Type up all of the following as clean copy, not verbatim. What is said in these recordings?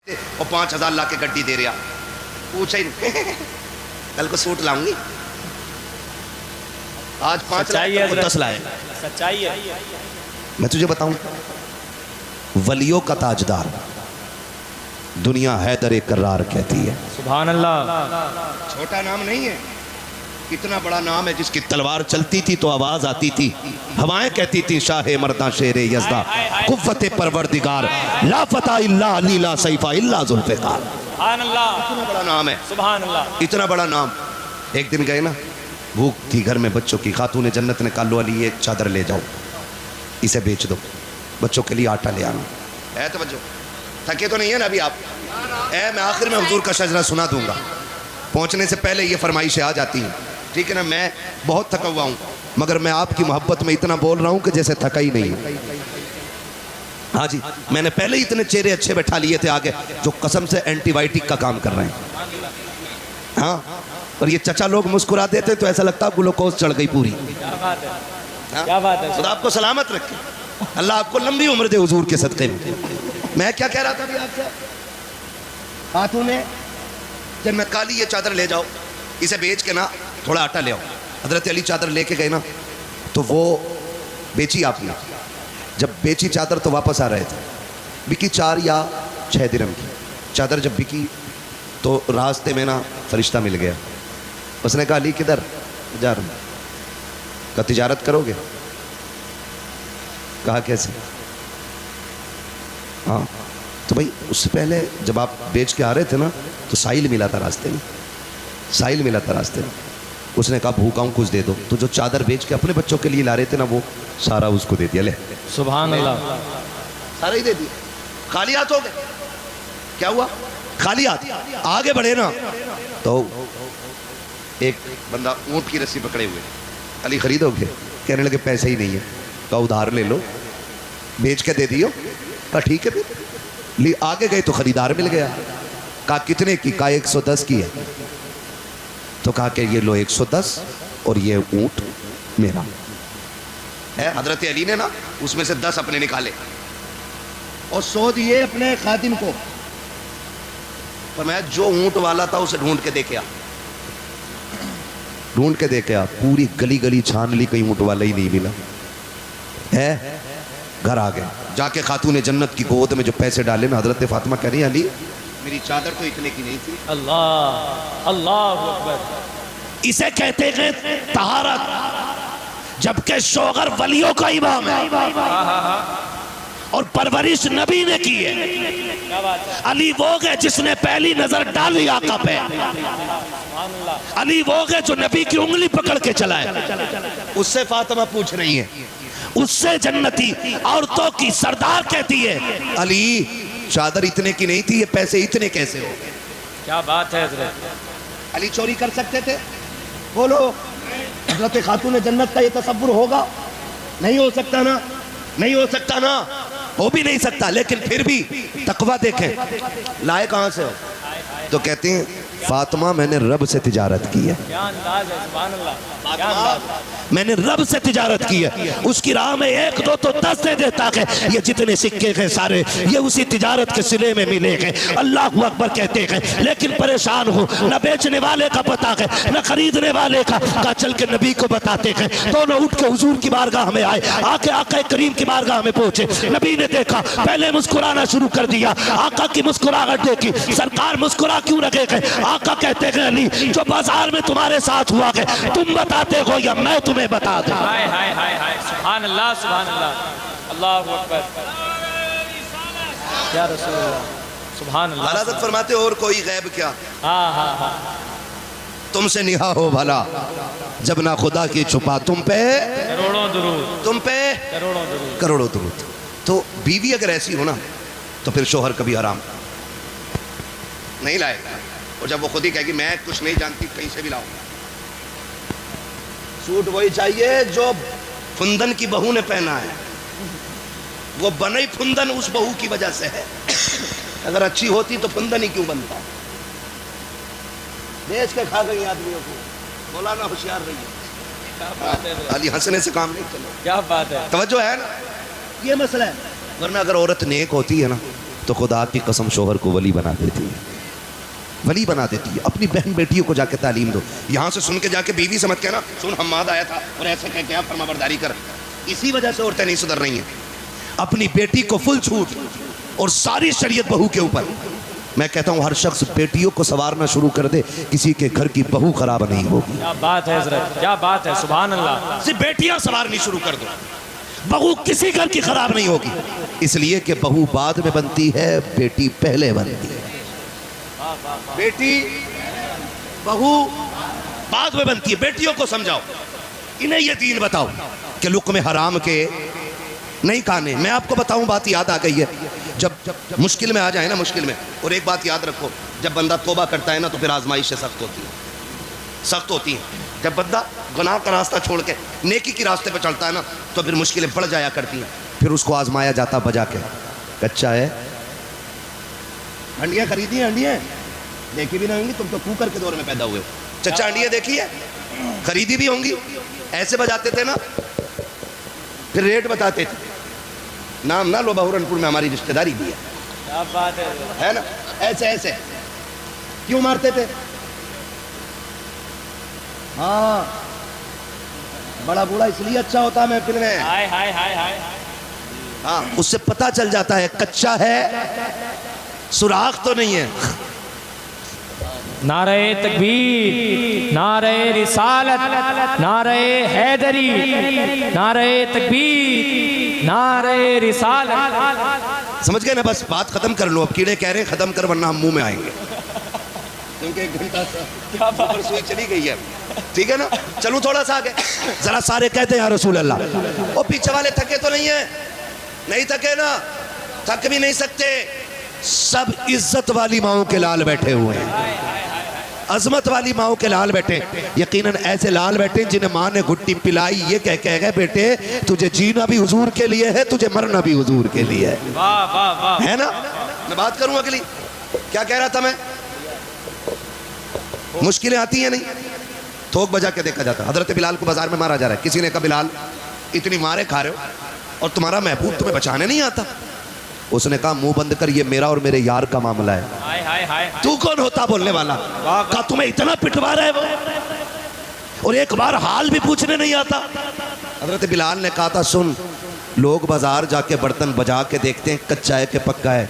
اور 5000 لا کے گڈی دے رہا، پوچھا ہی نہیں کل کو سوٹ لاؤں گی، آج 5 لاکھ 10 لائے۔ سچائی ہے۔ میں تجھے بتاؤں، ولیوں کا تاجدار دنیا حیدر کرار کہتی ہے۔ سبحان اللہ۔ چھوٹا نام نہیں ہے، اتنا بڑا نام ہے جس کی تلوار چلتی تھی تو آواز آتی تھی، ہوائیں کہتی تھی شاہ مرداں شیر یزداں، قوت پروردگار لا فتح الا علی لا سیف الا ذوالفقار۔ سبحان اللہ۔ اتنا بڑا نام ہے، سبحان اللہ۔ اتنا بڑا نام۔ ایک دن گئے نا، بھوک تھی گھر میں بچوں کی، خاتون جنت نے کہا لو علی ایک چادر لے جاؤ، اسے بیچ دو، بچوں کے لیے آٹا لے آنا۔ اے توجہ، تھکے تو نہیں ہے نا ابھی آپ؟ میں آخر میں حضور کا شجرہ سنا دوں گا، پہنچنے سے پہلے یہ فرمائشیں آ جاتی ہیں، ٹھیک ہے نا؟ میں بہت تھکا ہوا ہوں، مگر میں آپ کی محبت میں اتنا بول رہا ہوں کہ جیسے تھکا ہی نہیں۔ ہاں جی، میں نے پہلے ہی اتنے چہرے اچھے بیٹھا لیے تھے آگے جو قسم سے اینٹی بائیوٹک کا کام کر رہے ہیں۔ ہاں، اور یہ چچا لوگ مسکرا دیتے تو ایسا لگتا گلوکوز چڑھ گئی پوری۔ کیا بات ہے، کیا بات ہے۔ خدا آپ کو سلامت رکھے، اللہ آپ کو لمبی عمر دے حضور کے صدقے میں۔ میں کیا کہہ رہا تھا ابھی آپ سے؟ خاتون نے جب میں کالی یہ چادر لے جاؤ، اسے بیچ کے نا تھوڑا آٹا لے آؤ۔ حضرت علی چادر لے کے گئے نا تو وہ بیچی آپ نے، جب بیچی چادر تو واپس آ رہے تھے، بکی 4 یا 6 درہم کی چادر۔ جب بکی تو راستے میں نا فرشتہ مل گیا، اس نے کہا علی کدھر جا رہا ہوں؟ کہا تجارت کرو گے؟ کہا کیسے؟ ہاں تو بھائی اس سے پہلے جب آپ بیچ کے آ رہے تھے نا تو ساحل ملا تھا راستے میں، ساحل ملا تھا راستے میں۔ اس نے کہا بھوکا ہوں کچھ دے دو، تو جو چادر بیچ کے اپنے بچوں کے لیے لا رہے تھے نا وہ سارا اس کو دے دیا۔ لے سبحان اللہ، سارا ہی دے دیا، خالی ہاتھ ہو گئے۔ کیا ہوا؟ خالی ہاتھ آگے بڑھے نا تو ایک بندہ اونٹ کی رسی پکڑے ہوئے، علی خریدو گے؟ کہنے لگے پیسے ہی نہیں ہے۔ کہا ادھار لے لو، بیچ کے دے دیو۔ کہا ٹھیک ہے پھر لی، آگے گئے تو خریدار مل گیا۔ کہا کتنے کی؟ کہا 110 کی ہے۔ تو کہا کہ یہ لو 110 اور یہ اونٹ میرا ہے۔ حضرت علی نے نا اس میں سے 10 اپنے نکالے اور 100 دیے اپنے خادم کو۔ فرمایا جو اونٹ والا تھا اسے ڈھونڈ کے دے کے آ، ڈھونڈ کے دے کے آ۔ پوری گلی گلی چھان لی، کہیں اونٹ والا ہی نہیں ملا ہے۔ گھر آ گئے، جا کے خاتون جنت کی گود میں جو پیسے ڈالے نا، حضرت فاطمہ کہہ رہی ہیں علی میری چادر تو اتنے کی نہیں تھی۔ اللہ اللہ اکبر۔ اسے کہتے ہیں طہارت، جبکہ شوہر ولیوں کا امام ہے اور پرورش نبی نے کی ہے۔ علی وہ ہے جس نے پہلی نظر ڈالی آقا پہ، علی وہ ہے جو نبی کی انگلی پکڑ کے چلا ہے۔ اس سے فاطمہ پوچھ رہی ہے، اس سے جنتی عورتوں کی سردار کہتی ہے علی چادر اتنے کی نہیں تھی، یہ پیسے اتنے کیسے ہو گئے؟ کیا بات ہے حضرت۔ علی چوری کر سکتے تھے؟ بولو، حضرت خاتون جنت کا یہ تصور ہوگا؟ نہیں ہو سکتا نا، نہیں ہو سکتا نا، ہو بھی نہیں سکتا۔ لیکن پھر بھی تقویٰ دیکھیں، لائے کہاں سے ہو؟ تو کہتے ہیں فاطمہ میں نے رب سے تجارت کی ہے، کیا انداز ہے، سبحان اللہ، کیا انداز ہے۔ میں نے رب سے تجارت کی ہے، اس کی راہ میں 1 2 تو 10 دے دیتا ہے۔ یہ جتنے سکے ہیں سارے یہ اسی تجارت کے سلے میں ملے ہیں۔ اللہ اکبر کہتے ہیں، لیکن پریشان ہوں، نہ بیچنے والے کا پتہ ہے نہ خریدنے والے کا۔ کہا چل کے نبی کو بتاتے ہیں۔ دونوں اٹھ کے حضور کی بارگاہ میں آئے، آکے آقا کریم کی بارگاہ میں پہنچے۔ نبی نے دیکھا، پہلے مسکرانا شروع کر دیا، آقا کی مسکراہٹ دیکھی۔ سرکار مسکرا کیوں رکھے گئے؟ آقا کہتے ہیں علی جو بازار میں تمہارے ساتھ ہوا ہے تم بتاتے ہو یا میں تمہیں بتا دوں؟ ہائے ہائے ہائے ہائے، سبحان اللہ سبحان اللہ، اللہ اکبر، یا رسول اللہ، سبحان اللہ۔ حضرت فرماتے اور کوئی غیب کیا، ہاں ہاں ہاں، تم سے نہا ہو بھلا جب نہ خدا کی چھپا، تم پہ کروڑوں درود، تم پہ کروڑوں درود۔ کروڑوں درود۔ تو بیوی اگر ایسی ہو نا تو پھر شوہر کبھی حرام نہیں لائے گا، اور جب وہ خود ہی کہے گی میں کچھ نہیں جانتی کہیں سے بھی لاؤں گا۔ سوٹ وہی چاہیے جو پھندن کی بہو نے پہنا ہے، وہ بنی پھندن اس بہو کی وجہ سے ہے۔ اگر اچھی ہوتی تو پھندن ہی کیوں بنتا؟ بیچ کے کھا گئی آدمیوں کو، مولانا ہوشیار رہی ہے۔ علی ہنسنے سے کام نہیں چلے، کیا بات ہے، توجہ ہے نا، یہ مسئلہ ہے۔ ورنہ اگر عورت نیک ہوتی ہے نا تو خدا کی قسم شوہر کو ولی بنا دیتی ہے، ولی بنا دیتی ہے۔ اپنی بہن بیٹیوں کو جا کے تعلیم دو، یہاں سے سن کے جا کے بیوی سے مت کہنا سن حماد آیا تھا اور ایسے کہہ کے آپ فرما برداری کر۔ اسی وجہ سے عورتیں نہیں سدھر رہی ہیں۔ اپنی بیٹی کو فل چھوٹ اور ساری شریعت بہو کے اوپر۔ میں کہتا ہوں ہر شخص بیٹیوں کو سنوارنا شروع کر دے، کسی کے گھر کی بہو خراب نہیں ہوگی۔ کیا بات ہے حضرت، کیا بات ہے، سبحان اللہ۔ صرف بیٹیاں سنوارنی شروع کر دو، بہو کسی گھر کی خراب نہیں ہوگی، اس لیے کہ بہو بعد میں بنتی ہے، بیٹی پہلے بنتی ہے۔ بیٹی بہو بعد میں بنتی ہے۔ بیٹیوں کو سمجھاؤ، انہیں یہ دین بتاؤ کہ لقمے حرام کے نہیں کھانے۔ میں آپ کو بتاؤں، بات یاد آ گئی ہے، جب مشکل میں آ جائے نا، مشکل میں، اور ایک بات یاد رکھو، جب بندہ توبہ کرتا ہے نا تو پھر آزمائشیں سخت ہوتی ہیں، سخت ہوتی ہیں۔ جب بندہ گناہ کا راستہ چھوڑ کے نیکی کی راستے پہ چلتا ہے نا تو پھر مشکلیں بڑھ جایا کرتی ہیں، پھر اس کو آزمایا جاتا بجا کے۔ کچا ہے، ہنڈیاں خریدی ہیں، ہنڈیاں دیکھی بھی نہ ہوں گی، تم تو کوکر کے دور میں پیدا ہوئے ہو۔ چچا ہنڈیاں دیکھی ہے، خریدی بھی ہوں گی، ایسے بجاتے تھے نا، پھر ریٹ بتاتے تھے۔ نام نہ لو، بہورنپور میں ہماری رشتہ داری بھی ہے، کیا بات ہے نا، ایسے ایسے کیوں مارتے تھے؟ ہاں، بڑا بوڑھا اس لیے اچھا ہوتا ہے محفل میں، ہائے ہائے ہائے ہائے۔ ہاں، اس سے پتہ چل جاتا ہے کچا ہے، سوراخ تو نہیں ہے۔ نعرہ تکبیر، نعرہ رسالت، نعرہ حیدری، نعرہ تکبیر، نعرہ رسالت۔ سمجھ گئے نا؟ بس بات ختم کر لو، اب کیڑے کہہ رہے ہیں ختم کر ورنہ ہم منہ میں آئیں گے، کیونکہ ایک گھنٹہ سے اوپر سوئی چلی گئی ہے، ٹھیک ہے نا؟ چلوں تھوڑا سا آگے، ذرا سارے کہتے ہیں یا رسول اللہ۔ وہ پیچھے والے تھکے تو نہیں ہیں؟ نہیں تھکے نا، تھک بھی نہیں سکتے، سب عزت والی ماؤں کے لال بیٹھے ہوئے ہیں، عظمت والی ماؤں کے لال بیٹھے، یقیناً ایسے لال بیٹھے جنہیں ماں نے گھٹی پلائی، یہ کہہ گئے بیٹے تجھے جینا بھی حضور کے لیے ہے، تجھے مرنا بھی حضور کے لیے ہے۔ واہ واہ واہ، ہے نا؟ میں بات کروں اگلی، کیا کہہ رہا تھا میں؟ مشکلیں آتی ہیں نہیں، تھوک بجا کے دیکھا جاتا۔ حضرت بلال کو بازار میں مارا جا رہا ہے، کسی نے کہا بلال اتنی مارے کھا رہے ہو اور تمہارا محبوب تمہیں بچانے نہیں آتا؟ اس نے کہا منہ بند کر، یہ میرا اور میرے یار کا معاملہ ہے، ہائے ہائے ہائے۔ تو کون ہوتا بولنے والا؟ کہا تمہیں اتنا پٹوا رہا ہے وہ، اور ایک بار حال بھی پوچھنے نہیں آتا۔ حضرت بلال نے کہا تھا سن، لوگ بازار جا کے برتن بجا کے دیکھتے ہیں کچا ہے کہ پکا ہے،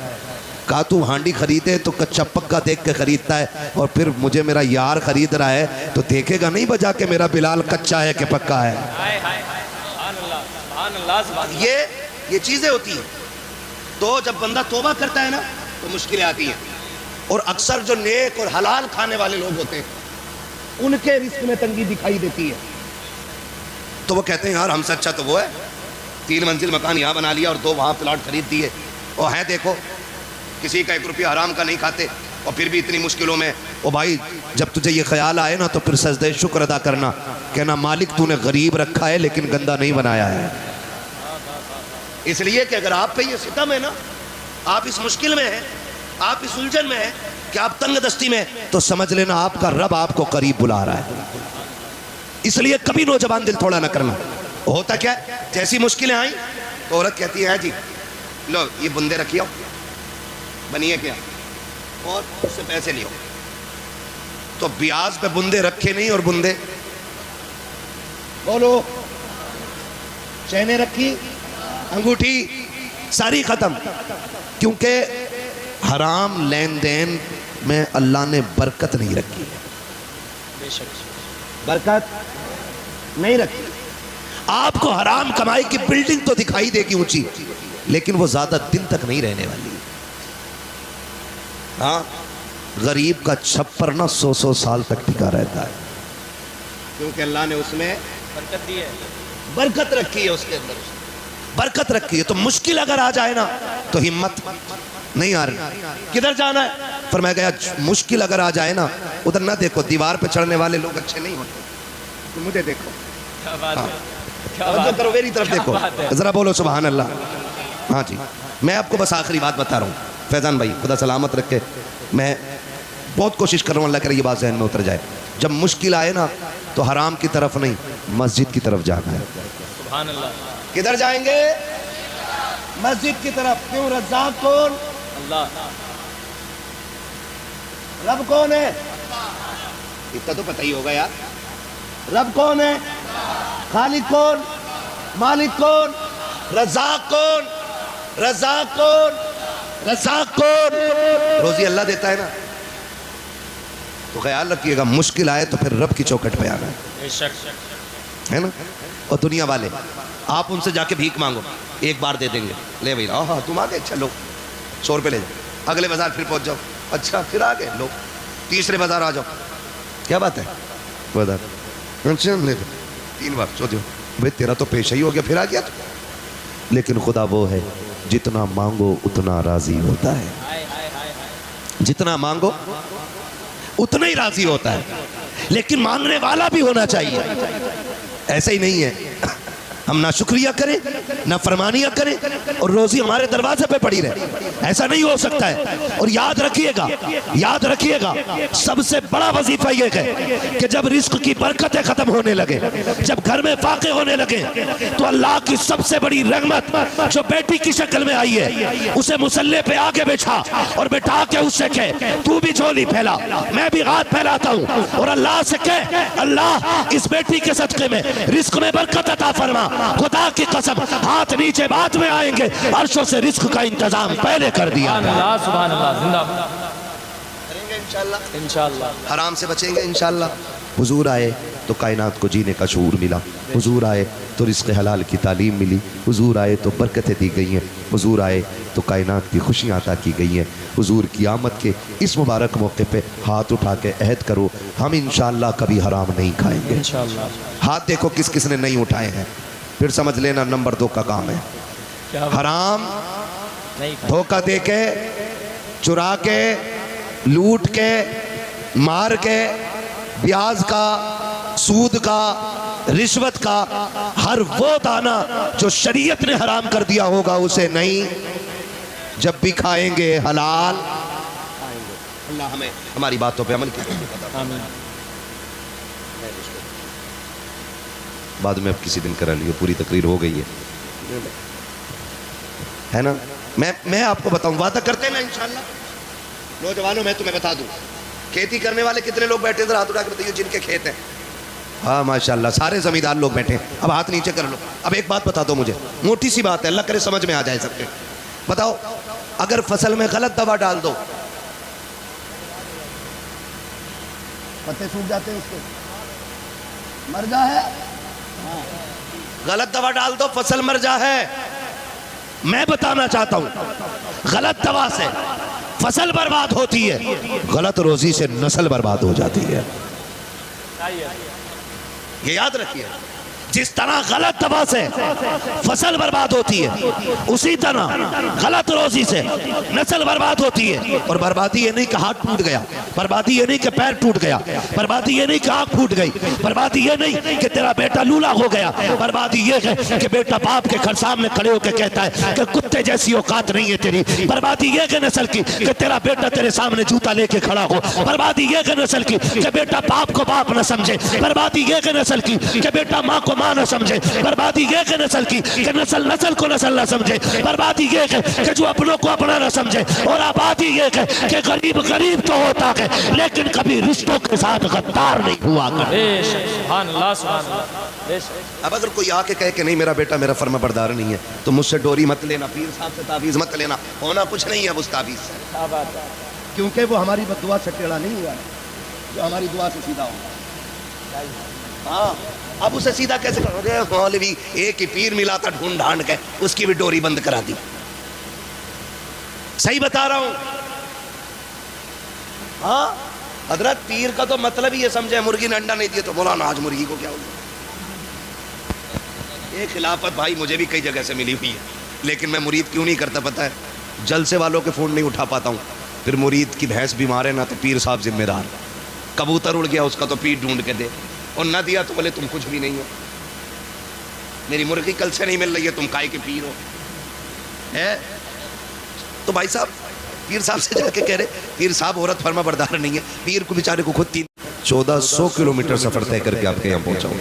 کہا تو ہانڈی خریدے تو کچا پکا دیکھ کے خریدتا ہے، اور پھر مجھے میرا یار خرید رہا ہے تو دیکھے گا نہیں بجا کے میرا بلال کچا ہے کہ پکا ہے۔ ہائے ہائے ہائے، سبحان اللہ سبحان اللہ سبحان اللہ۔ یہ چیزیں ہوتی ہیں، تو جب بندہ توبہ کرتا ہے نا تو مشکلیں آتی ہیں، اور اکثر جو نیک اور حلال کھانے والے لوگ ہوتے ہیں ان کے رزق میں تنگی دکھائی دیتی ہے، تو وہ کہتے ہیں یار ہم سے اچھا تو وہ ہے، 3 منزل مکان یہاں بنا لیا اور 2 وہاں پلاٹ خرید دیے، اور ہے دیکھو کسی کا 1 روپیہ حرام کا نہیں کھاتے، اور پھر بھی اتنی مشکلوں میں۔ او بھائی جب تجھے یہ خیال آئے نا تو پھر سجدہ شکر ادا کرنا، کہنا مالک تو نے غریب رکھا ہے لیکن گندہ نہیں بنایا ہے، اس لیے کہ اگر آپ پہ یہ ستم ہے نا، آپ اس مشکل میں ہیں، آپ اس الجھن میں ہیں کہ آپ تنگ دستی میں، تو سمجھ لینا آپ کا رب آپ کو قریب بلا رہا ہے۔ اس لیے کبھی نوجوان دل تھوڑا نہ کرنا۔ ہوتا کیا ہے، جیسی مشکلیں آئیں تو عورت کہتی ہے جی لو یہ بندے رکھیے بنیے کیا اور اس سے پیسے لیو، تو بیاز پہ بندے رکھے نہیں اور بندے بولو چینیں رکھی، انگوٹھی ساری ختم، کیونکہ حرام لین دین میں اللہ نے برکت نہیں رکھی، برکت نہیں رکھی۔ آپ کو حرام کمائی کی بلڈنگ تو دکھائی دے گی اونچی، لیکن وہ زیادہ دن تک نہیں رہنے والی۔ ہاں، غریب کا چھپر نہ 100 سال تک ٹکا رہتا ہے، کیونکہ اللہ نے اس میں برکت دی ہے، برکت رکھی ہے، اس کے اندر برکت رکھی ہے۔ تو مشکل اگر آ جائے نا تو ہمت نہیں آ رہی، کدھر جانا ہے؟ فرمایا گیا مشکل اگر آ جائے نا ادھر نہ دیکھو، دیوار پہ چڑھنے والے لوگ اچھے نہیں ہوتے، تو مجھے دیکھو، کیا بات ہے، کیا توجہ بات کرو میری طرف دیکھو، ذرا بولو سبحان اللہ۔ ہاں جی، میں آپ کو بس آخری بات بتا رہا ہوں فیضان بھائی، خدا سلامت رکھے، میں بہت کوشش کر رہا ہوں اللہ کرے یہ بات ذہن میں اتر جائے۔ جب مشکل آئے نا تو حرام کی طرف نہیں، مسجد کی طرف جانا ہے۔ سبحان اللہ۔ کدھر جائیں گے؟ مسجد کی طرف۔ کیوں؟ رزاق کون؟ اللہ رب کون ہے؟ اتنا تو پتہ ہی ہوگا یار. رب کون ہے؟ خالق کون؟ مالک کون؟ رزاق کون؟ رزاق کون؟ رزاق کون؟ روزی اللہ دیتا ہے نا. تو خیال رکھیے گا مشکل آئے تو پھر رب کی چوکٹ پہ آنا ہے. بے شک ہے نا. اور دنیا والے آپ ان سے جا کے بھیک مانگو, ایک بار دے دیں گے, لے بھائی ہاں تم آگے, چلو 100 روپے لے جاؤ, اگلے بازار پھر پہنچ جاؤ, اچھا پھر آگے لو, تیسرے بازار آ جاؤ, کیا بات ہے بازار, اچھا لے 3 بار, سوچو بھائی تیرا تو پیشہ ہی ہو گیا, پھر آ گیا تو. لیکن خدا وہ ہے جتنا مانگو اتنا راضی ہوتا ہے, جتنا مانگو اتنا ہی راضی ہوتا ہے. لیکن مانگنے والا بھی ہونا چاہیے. ایسا ہی نہیں ہے ہم نہ شکریہ کریں نہ فرمانیاں کریں اور روزی ہمارے دروازے پہ پڑی رہے, ایسا نہیں ہو سکتا ہے. اور یاد رکھیے گا سب سے بڑا وظیفہ یہ ہے کہ جب رزق کی برکتیں ختم ہونے لگے, جب گھر میں فاقے ہونے لگے, تو اللہ کی سب سے بڑی رحمت جو بیٹی کی شکل میں آئی ہے اسے مصلے پہ آگے بچھا اور بٹھا کے اس سے کہے تو بھی جھولی پھیلا, میں بھی ہاتھ پھیلاتا ہوں, اور اللہ سے کہے اللہ اس بیٹی کے صدقے میں رزق میں برکت عطا فرما. خدا کی قسم ہاتھ نیچے بعد میں آئیں گے, عرشوں سے رزق کا انتظام پہلے کر دیا. سبحان اللہ زندہ کریں گے انشاءاللہ, انشاءاللہ. حرام سے بچیں گے انشاءاللہ. حضور آئے تو کائنات کو جینے کا شعور ملا, حضور آئے تو رزق حلال کی تعلیم ملی, حضور آئے تو برکتیں دی گئی ہیں, حضور آئے تو کائنات کی خوشیاں عطا کی گئی ہیں. حضور کی آمد کے اس مبارک موقع پہ ہاتھ اٹھا کے عہد کرو ہم انشاءاللہ کبھی حرام نہیں کھائیں گے. انشاءاللہ. ہاتھ دیکھو کس کس نے نہیں اٹھائے ہیں, پھر سمجھ لینا نمبر 2 کا کام ہے. حرام دھوکہ دے کے, چرا کے, لوٹ کے, مار کے, بیاض کا, سود کا, رشوت کا, ہر وہ دانہ جو شریعت نے حرام کر دیا ہوگا اسے نہیں. جب بھی کھائیں گے حلال کھائیں گے. اللہ ہمیں ہماری باتوں پہ عمل کیجیے. بعد میں اب کسی دن کرا لیے, پوری تقریر ہو گئی ہے نا. میں آپ کو بتاؤں, وعدہ کرتے ہیں نا انشاءاللہ. نوجوانوں میں تمہیں بتا دوں, کھیتی کرنے والے کتنے لوگ بیٹھے ہیں, ہاتھ اٹھا کے بتائیے جن کے کھیت ہیں. ہاں ماشاءاللہ سارے زمیندار لوگ بیٹھے ہیں. اب ہاتھ نیچے کر لو. اب ایک بات بتا دو مجھے, موٹی سی بات ہے, اللہ کرے سمجھ میں آ جائے سب کے. بتاؤ اگر فصل میں غلط دوا ڈال دو, پتے سوکھ جاتے ہیں, اس کے مر جا ہے. غلط دوا ڈال دو فصل مر جا ہے. میں بتانا چاہتا ہوں غلط دوا سے فصل برباد ہوتی ہے, غلط روزی سے نسل برباد ہو جاتی ہے. یہ یاد رکھیے, جس طرح غلط دوا سے فصل برباد ہوتی ہے اسی طرح غلط روزی سے نسل برباد ہوتی ہے. اور بربادی یہ نہیں کہ ہاتھ ٹوٹ گیا, بربادی یہ نہیں کہ پیر ٹوٹ گیا, بربادی یہ نہیں کہ آنکھ پھوٹ گئی, بربادی یہ نہیں کہ تیرا بیٹا لولا ہو گیا, بربادی یہ ہے کہ بیٹا باپ کے گھر سامنے کھڑے ہو کے کہتا ہے کہ کتے جیسی اوقات نہیں ہے تیری. بربادی یہ کہ نسل کی کہ تیرا بیٹا تیرے سامنے جوتا لے کے کھڑا ہو. بربادی یہ کہ نسل کی کہ بیٹا باپ کو باپ نہ سمجھے. بربادی یہ کہ نسل کی کہ بیٹا ماں کو ماں نہ سمجھے. بربادی یہ کہ نسل کی کہ نسل کو نسل نہ سمجھے. بربادی یہ کہ جو اپنوں کو اپنا نہ سمجھے. اور آبادی یہ کہ غریب غریب تو ہوتا ہے لیکن کبھی رشتوں کے ساتھ غدار نہیں ہوا کرے. سبحان اللہ سبحان اللہ. اب اگر کوئی آ کے کہے کہ نہیں میرا بیٹا میرا فرما بردار نہیں ہے تو مجھ سے ڈوری مت لینا, پیر صاحب سے تعویذ مت لینا, ہونا کچھ نہیں ہے اس تعویذ سے, کیونکہ وہ ہماری بد دعا سے ٹیڑھا نہیں ہوا ہے, جو ہماری دعا سے سیدھا ہوا. ہاں اب اسے سیدھا کیسے کرو گے, مولوی ایک ہی پیر ملا تھا ڈھونڈ ڈھانڈ کے, اس کی بھی ڈوری بند کرا دی. صحیح بتا رہا ہوں. ہاں حضرت پیر کا تو مطلب ہی یہ سمجھے مرغی نے انڈا نہیں دیا تو بولا نا آج مرغی کو کیا ہو گیا. ایک خلافت بھائی مجھے بھی کئی جگہ سے ملی ہوئی ہے, لیکن میں مرید کیوں نہیں کرتا پتہ ہے, جلسے والوں کے فون نہیں اٹھا پاتا ہوں. پھر مرید کی بھینس بیمار ہے نا تو پیر صاحب ذمہ دار. کبوتر اڑ گیا اس کا تو پیر ڈھونڈ کے دے, اور نہ دیا تو بولے تم کچھ بھی نہیں ہو, میری مرغی کل سے نہیں مل رہی ہے, تم کائے کے پیر ہو. تو بھائی صاحب پیر صاحب سے جا کے کہہ رہے پیر صاحب عورت فرما بردار نہیں ہے. پیر کو بیچارے کو خود 1400 کلومیٹر سفر طے کر کے آپ کے یہاں پہنچا ہوں.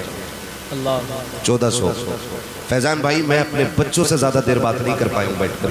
1400. فیضان بھائی میں اپنے بچوں سے زیادہ دیر بات نہیں کر پایا ہوں بیٹھ کر.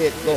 1 2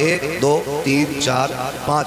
1 2 3 4 5।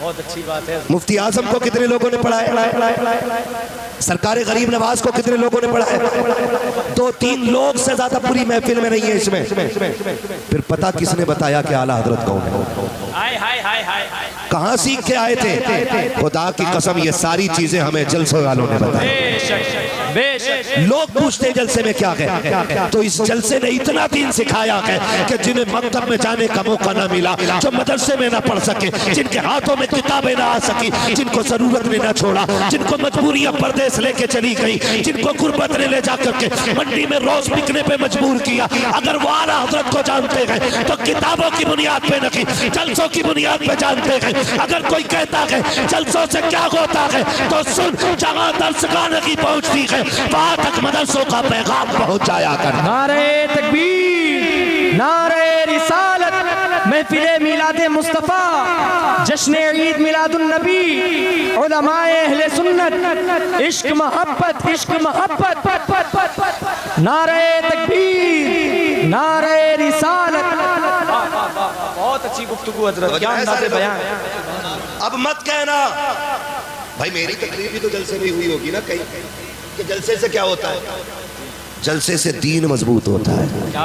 بہت اچھی بات ہے. مفتی اعظم کو کتنے لوگوں نے پڑھا ہے؟ سرکار غریب نواز کو کتنے لوگوں نے پڑھا ہے؟ 2-3 لوگ سے زیادہ پوری محفل میں نہیں ہے اس میں. پھر پتہ کس نے بتایا کہ اعلیٰ حضرت کون ہے؟ کہاں سیکھ کے آئے تھے؟ خدا کی قسم یہ ساری چیزیں ہمیں جلسے والوں نے بتائی. لوگ پوچھتے ہیں جلسے میں کیا ہے، تو اس جلسے نے اتنا دین سکھایا ہے کہ جنہیں مکتب میں جانے کا موقع نہ ملا، جو مدرسے میں نہ پڑھ سکے، جن کے ہاتھوں میں کتابیں نہ آ سکی، جن کو ضرورت نے نہ چھوڑا، جن کو مجبوریاں پردیس لے کے چلی گئی، جن کو غربت نے لے جا کر کے منڈی میں روز بکنے پہ مجبور کیا، اگر وہ اعلیٰ حضرت کو جانتے ہیں تو کتابوں کی بنیاد پہ نہیں، جلسوں کی بنیاد پہ جانتے ہیں. اگر کوئی کہتا ہے جلسوں سے کیا ہوتا ہے تو سن، جہاں درسگاہ نہیں پہنچتی ہے وہاں تک مدرسوں کا پیغام پہنچایا کر. نعرہ تکبیر، نعرہ رسالت، محفل میلاد مصطفیٰ، جشن عید میلاد النبی، علماء اہل سنت، عشق محبت، عشق محبت، نعرہ تکبیر، نعرہ رسالت. بہت اچھی گفتگو حضرت، کیا انداز بیان ہے. اب مت کہنا بھائی میری تقریر بھی تو جلسے میں ہوئی ہوگی نا کہیں، کہ جلسے سے کیا ہوتا ہے؟ جلسے سے دین مضبوط ہوتا ہے.